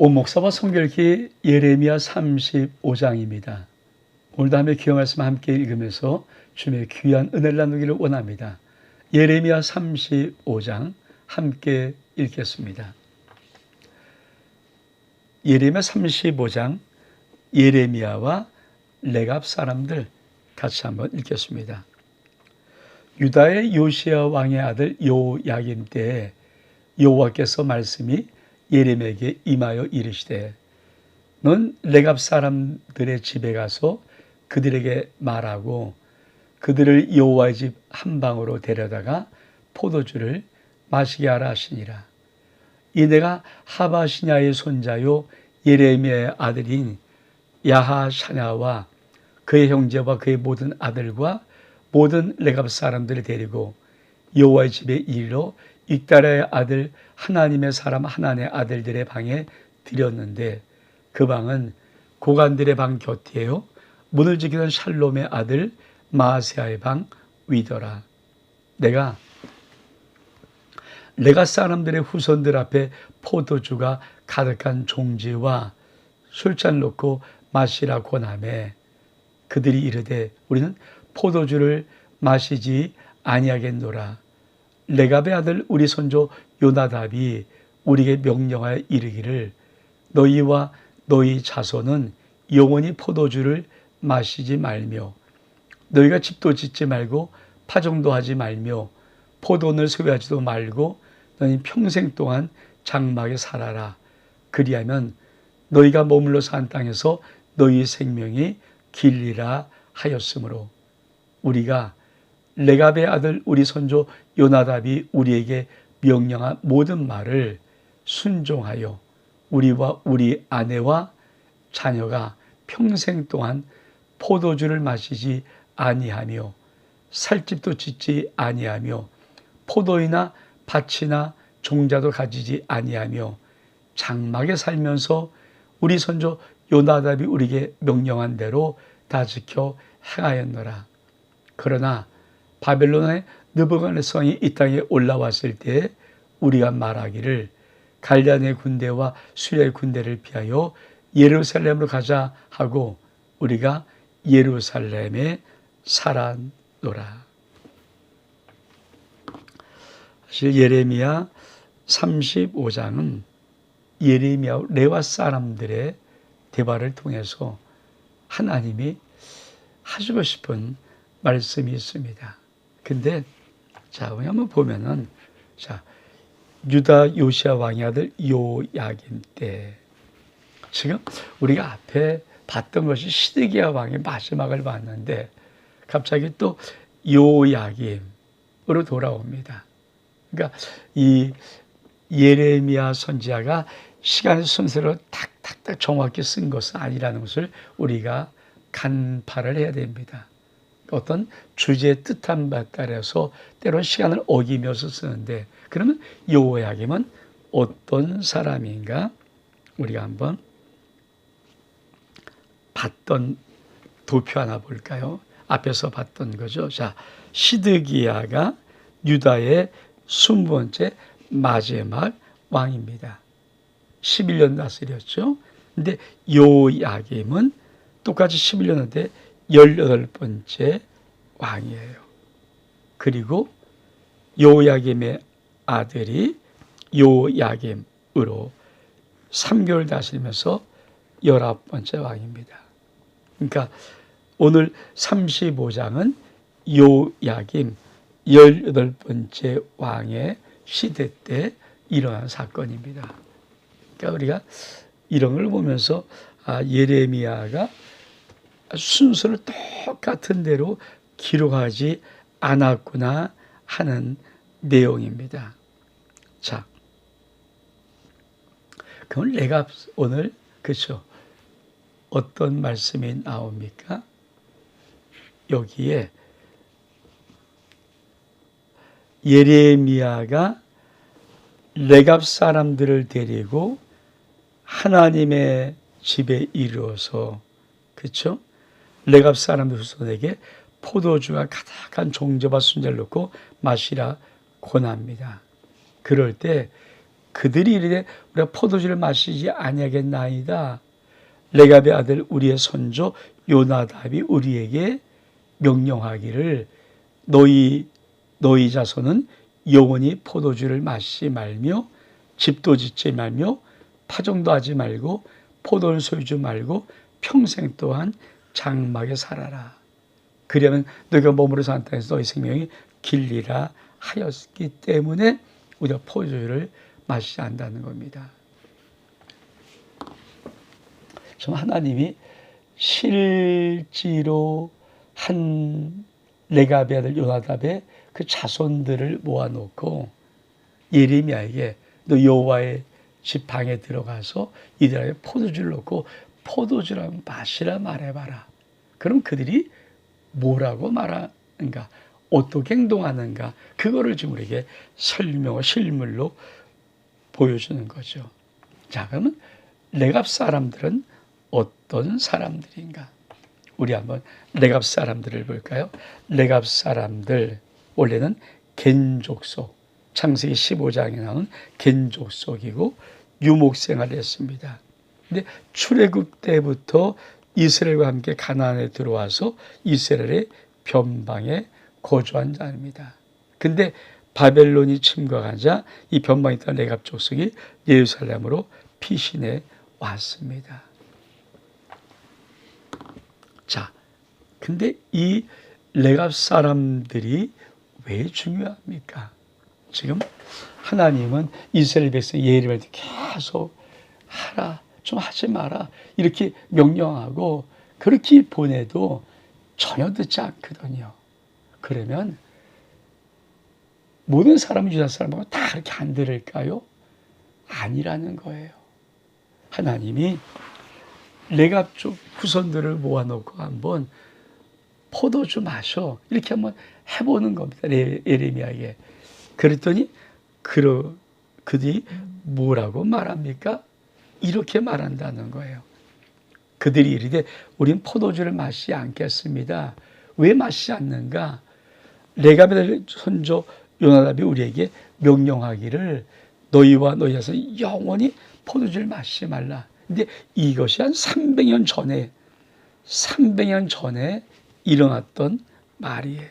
목사와 성결기 예레미야 35장입니다. 오늘도 함께 귀한 말씀 함께 읽으면서 주님의 귀한 은혜를 나누기를 원합니다. 예레미야 35장 함께 읽겠습니다. 예레미야 35장 예레미야와 레갑 사람들 같이 한번 읽겠습니다. 유다의 요시야 왕의 아들 요야김 때에 여호와께서 말씀이 예레미야에게 임하여 이르시되 넌 레갑 사람들의 집에 가서 그들에게 말하고 그들을 여호와의 집 한방으로 데려다가 포도주를 마시게 하라 하시니라. 이 내가 하바시냐의 손자요 예레미야의 아들인 야하샤냐와 그의 형제와 그의 모든 아들과 모든 레갑 사람들을 데리고 여호와의 집에 이르러 익다라의 아들 하나님의 사람 하나님의 아들들의 방에 들였는데 그 방은 고관들의 방 곁이에요. 문을 지키던 샬롬의 아들 마아세야의 방 위더라. 내가 레갑 사람들의 후손들 앞에 포도주가 가득한 종지와 술잔 놓고 마시라 권하매 그들이 이르되 우리는 포도주를 마시지 아니하겠노라. 레갑의 아들 우리 손조 요나답이 우리에게 명령하여 이르기를 너희와 너희 자손은 영원히 포도주를 마시지 말며 너희가 집도 짓지 말고 파종도 하지 말며 포도원을 소유하지도 말고 너희 평생 동안 장막에 살아라. 그리하면 너희가 머물러 산 땅에서 너희 생명이 길리라 하였으므로 우리가 레갑의 아들 우리 손조 요나답이 우리에게 명령한 모든 말을 순종하여 우리와 우리 아내와 자녀가 평생 동안 포도주를 마시지 아니하며 살집도 짓지 아니하며 포도이나 밭이나 종자도 가지지 아니하며 장막에 살면서 우리 손조 요나답이 우리에게 명령한 대로 다 지켜 행하였노라. 그러나 바벨론의 느부갓네살이 이 땅에 올라왔을 때 우리가 말하기를 갈대아의 군대와 수리아의 군대를 피하여 예루살렘으로 가자 하고 우리가 예루살렘에 살았노라. 사실 예레미야 35장은 예레미야와 레와 사람들의 대화를 통해서 하나님이 하시고 싶은 말씀이 있습니다. 근데 자, 한번 보면은 자, 유다 요시야 왕의 아들 요야김 때 지금 우리가 앞에 봤던 것이 시드기야 왕의 마지막을 봤는데 갑자기 또 요야김으로 돌아옵니다. 그러니까 이 예레미야 선지자가 시간 순서로 탁탁탁 정확히 쓴 것은 아니라는 것을 우리가 간파를 해야 됩니다. 어떤 주제의 뜻한 바에 따라서 때로는 시간을 어기면서 쓰는데 그러면 요야김은 어떤 사람인가? 우리가 한번 봤던 도표 하나 볼까요? 앞에서 봤던 거죠. 자, 시드기야가 유다의 20번째 마지막 왕입니다. 11년 다스렸죠. 근데 요야김은 똑같이 11년인데 18번째 왕이에요. 그리고 요야김의 아들이 요야김으로 3개월 다스리면서 19번째 왕입니다. 그러니까 오늘 35장은 요야김 18번째 왕의 시대 때 일어난 사건입니다. 그러니까 우리가 이런 걸 보면서 예레미야가 순서를 똑같은 대로 기록하지 않았구나 하는 내용입니다. 자, 그럼 레갑 오늘 그렇죠? 어떤 말씀이 나옵니까? 여기에 예레미야가 레갑 사람들을 데리고 하나님의 집에 이르러서 그렇죠? 레갑 사람들 후손에게 포도주가 가득한 종자와 순자를 넣고 마시라 권합니다. 그럴 때 그들이 이르되 우리가 포도주를 마시지 아니하겠나이다. 레갑의 아들 우리의 선조 요나답이 우리에게 명령하기를 너희 자손은 영원히 포도주를 마시지 말며 집도 짓지 말며 파종도 하지 말고 포도를 소유지 말고 평생 동안 장막에 살아라. 그러면 너희가 몸으로 사는 땅에서 너희 생명이 길리라 하였기 때문에 우리가 포도주를 마시지 않는다는 겁니다. 좀 하나님이 실지로 한 레갑의 아들 요나답의 그 자손들을 모아놓고 예레미야에게 너 여호와의 집 방에 들어가서 이들에게 포도주를 놓고 포도주를 마시라 말해봐라. 그럼 그들이 뭐라고 말하는가, 어떻게 행동하는가, 그거를 지금 우리에게 설명과 실물로 보여주는 거죠. 자, 그러면 레갑 사람들은 어떤 사람들인가? 우리 한번 레갑 사람들을 볼까요? 레갑 사람들, 원래는 겐족속, 창세기 15장에 나오는 겐족속이고 유목 생활을 했습니다. 근데 출애굽 때부터 이스라엘과 함께 가나안에 들어와서 이스라엘의 변방에 거주한 자입니다. 근데 바벨론이 침공하자 이 변방에 있던 레갑 족속이 예루살렘으로 피신해 왔습니다. 자, 근데 이 레갑 사람들이 왜 중요합니까? 지금 하나님은 이스라엘 백성 예레미야한테 계속 하라, 좀 하지 마라 이렇게 명령하고 그렇게 보내도 전혀 듣지 않거든요. 그러면 모든 사람은 유다 사람하고 다 그렇게 안 들을까요? 아니라는 거예요. 하나님이 레갑 쪽 후손들을 모아놓고 한번 포도주 마셔 이렇게 한번 해보는 겁니다. 예레미야에게. 그랬더니 그들이 뭐라고 말합니까? 이렇게 말한다는 거예요. 그들이 이르되 우린 포도주를 마시지 않겠습니다. 왜 마시지 않는가? 레갑의 손조 요나답이 우리에게 명령하기를 너희와 너희 자손 영원히 포도주를 마시지 말라. 근데 이것이 한 300년 전에 일어났던 말이에요.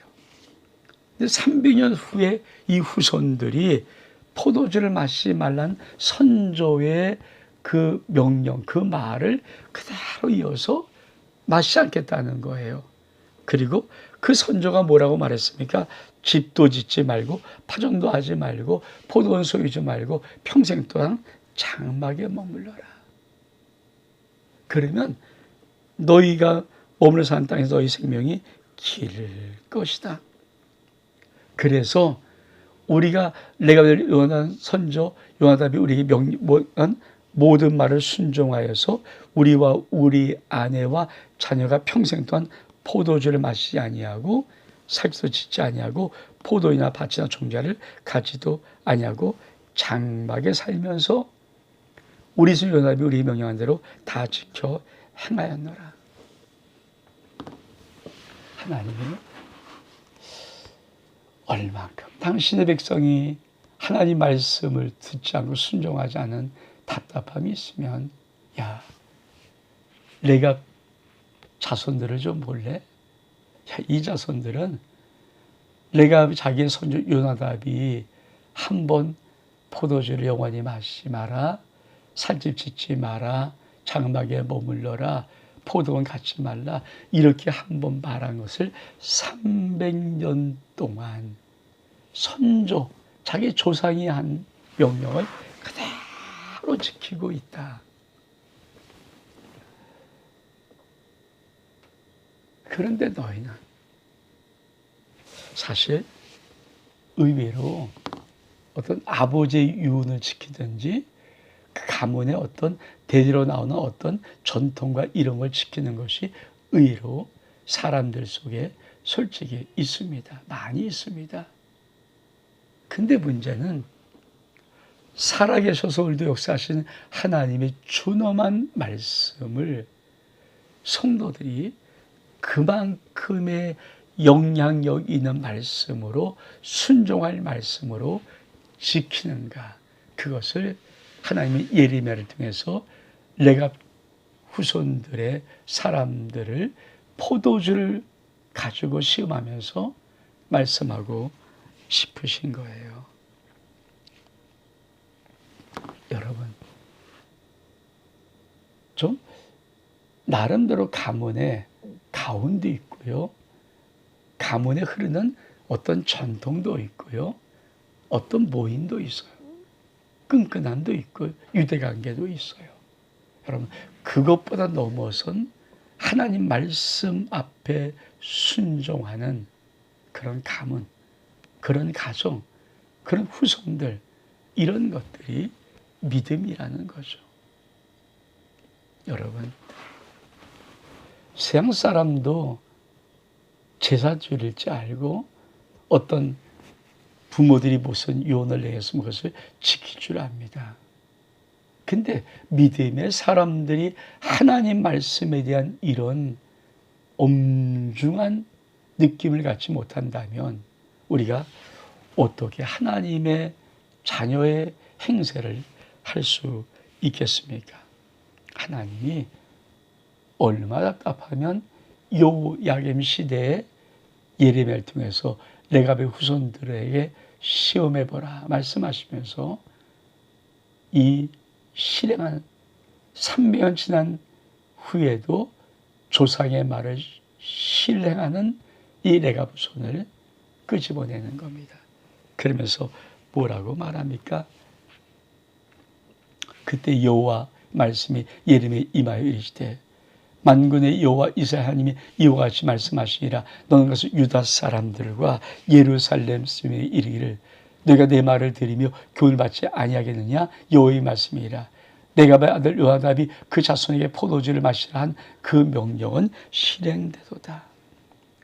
근데 300년 후에 이 후손들이 포도주를 마시지 말라는 선조의 그 명령, 그 말을 그대로 이어서 마시지 않겠다는 거예요. 그리고 그 선조가 뭐라고 말했습니까? 집도 짓지 말고 파종도 하지 말고 포도원 소유지 말고 평생 동안 장막에 머물러라. 그러면 너희가 머물러 사는 땅에서 너희 생명이 길 것이다. 그래서 우리가 레갑의 요나단 선조 요나답이 우리에게 명령한 모든 말을 순종하여서 우리와 우리 아내와 자녀가 평생 동안 포도주를 마시지 아니하고 살도 짓지 아니하고 포도이나 밭이나 종자를 가지도 아니하고 장막에 살면서 우리 수 요나답이 우리 명령한 대로 다 지켜 행하였노라. 하나님은 얼만큼 당신의 백성이 하나님 말씀을 듣지 않고 순종하지 않은 답답함이 있으면 야, 레갑 자손들을 좀 볼래? 야, 이 자손들은 레갑 자기의 손주 요나답이 한번 포도주를 영원히 마시지 마라, 살집 짓지 마라, 장막에 머물러라, 포도원 갖지 말라 이렇게 한번 말한 것을 300년 동안 선조, 자기 조상이 한 명령을 그대로 지키고 있다. 그런데 너희는 사실 의외로 어떤 아버지의 유언을 지키든지 그 가문의 어떤 대대로 나오는 어떤 전통과 이런 걸 지키는 것이 의외로 사람들 속에 솔직히 있습니다. 많이 있습니다. 근데 문제는 살아계셔서 오늘도 역사하시는 하나님의 준엄한 말씀을 성도들이 그만큼의 영향력 있는 말씀으로 순종할 말씀으로 지키는가? 그것을 하나님이 예레미야를 통해서 레갑 후손들의 사람들을 포도주를 가지고 시험하면서 말씀하고 싶으신 거예요. 여러분, 좀 나름대로 가문의 가운도 있고요. 가문에 흐르는 어떤 전통도 있고요. 어떤 모임도 있어요. 끈끈함도 있고 유대관계도 있어요. 여러분, 그것보다 넘어선 하나님 말씀 앞에 순종하는 그런 가문, 그런 가정, 그런 후손들, 이런 것들이 믿음이라는 거죠. 여러분, 서양 사람도 제사 드릴 줄 알고 어떤 부모들이 무슨 유언을 내었으면 그것을 지킬 줄 압니다. 근데 믿음의 사람들이 하나님 말씀에 대한 이런 엄중한 느낌을 갖지 못한다면 우리가 어떻게 하나님의 자녀의 행세를 할 수 있겠습니까? 하나님이 얼마나 답답하면 여호야김 시대에 예레미야를 통해서 레갑의 후손들에게 시험해보라 말씀하시면서 이 실행한 300년 지난 후에도 조상의 말을 실행하는 이 레갑 후손을 끄집어내는 겁니다. 그러면서 뭐라고 말합니까? 그때 여호와 말씀이 예레미야에 임하여 이르시되 만군의 여호와 이스라엘 하나님이 이와 같이 말씀하시니라. 너는 가서 유다 사람들과 예루살렘 스님에 이르기를 너희가 내 말을 들으며 교훈을 받지 아니하겠느냐. 여호와의 말씀이라. 레갑의 아들 요나답이 그 자손에게 포도주를 마시라 한 그 명령은 실행되도다.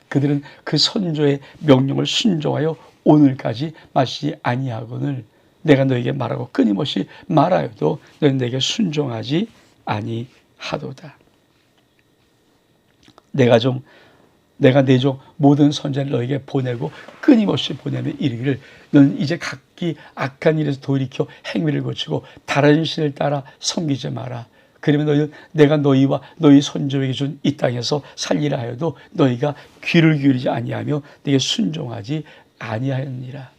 그들은 그 선조의 명령을 순종하여 오늘까지 마시지 아니하거늘 내가 너에게 말하고 끊임없이 말하여도 너는 내게 순종하지 아니하도다. 내가 내 종 모든 선자를 너에게 보내고 끊임없이 보내며 이르기를 너는 이제 각기 악한 일에서 돌이켜 행위를 고치고 다른 신을 따라 섬기지 마라. 그러면 너희는 내가 너희와 너희 선조에게 준 이 땅에서 살리라 하여도 너희가 귀를 기울이지 아니하며 내게 순종하지 아니하였느니라.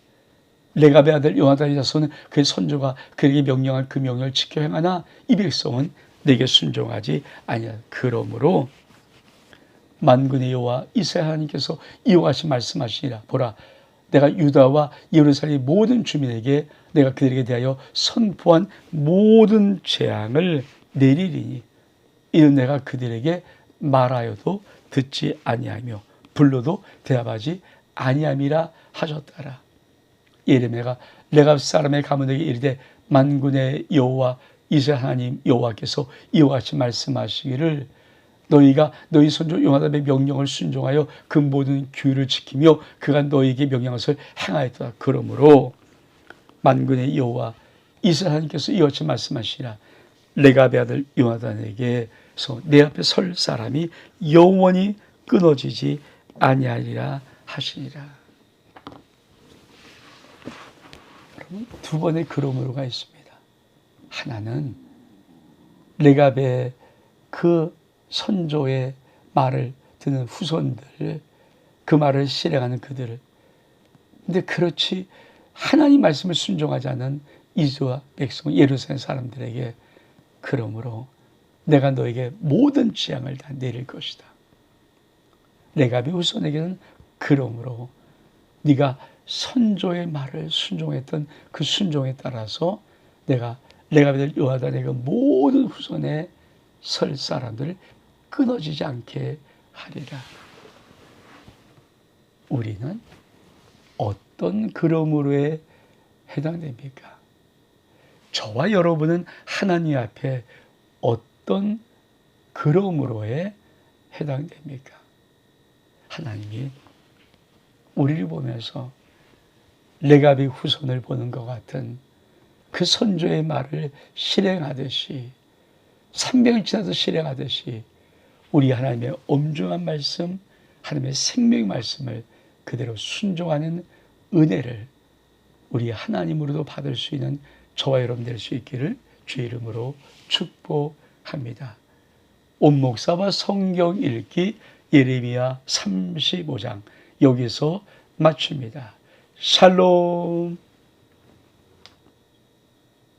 레갑의 아들 요나단의 자손은 그의 선조가 그에게 명령한 그 명령을 지켜 행하나 이 백성은 내게 순종하지 아니하였느니라. 그러므로 만군의 여호와 이스라엘 하나님께서 이와 같이 말씀하시니라. 보라, 내가 유다와 예루살렘 모든 주민에게 내가 그들에게 대하여 선포한 모든 재앙을 내리리니 이는 내가 그들에게 말하여도 듣지 아니하며 불러도 대답하지 아니함이라 하셨더라. 예레미야가 레갑 사람의 가문에게 이르되 만군의 여호와 이스라엘 하나님 여호와께서 이와 같이 말씀하시기를 너희가 너희 선조 요나답의 명령을 순종하여 그 모든 규율을 지키며 그가 너희에게 명령한 것을 행하였다. 그러므로 만군의 여호와 이스라엘 하나님께서 이와 같이 말씀하시라. 레갑의 아들 요나단에게서 내 앞에 설 사람이 영원히 끊어지지 아니하리라 하시니라. 여러분, 두 번의 그러므로가 있습니다. 하나는 레갑의 그 선조의 말을 듣는 후손들, 그 말을 실행하는 그들을. 근데 그렇지 하나님 말씀을 순종하지 않은 이스라엘 백성, 예루살렘 사람들에게 그러므로 내가 너에게 모든 재앙을 다 내릴 것이다. 레갑의 후손에게는 그러므로 네가 선조의 말을 순종했던 그 순종에 따라서 내가 레갑의 요나단에게 모든 후손의 설 사람들을 끊어지지 않게 하리라. 우리는 어떤 그러므로에 해당됩니까? 저와 여러분은 하나님 앞에 어떤 그러므로에 해당됩니까? 하나님이 우리를 보면서 레갑의 후손을 보는 것 같은 그 선조의 말을 실행하듯이 300년 지나서 실행하듯이 우리 하나님의 엄중한 말씀, 하나님의 생명의 말씀을 그대로 순종하는 은혜를 우리 하나님으로도 받을 수 있는 저와 여러분 될 수 있기를 주의 이름으로 축복합니다. 온 목사와 성경 읽기 예레미야 35장 여기서 마칩니다. 샬롬.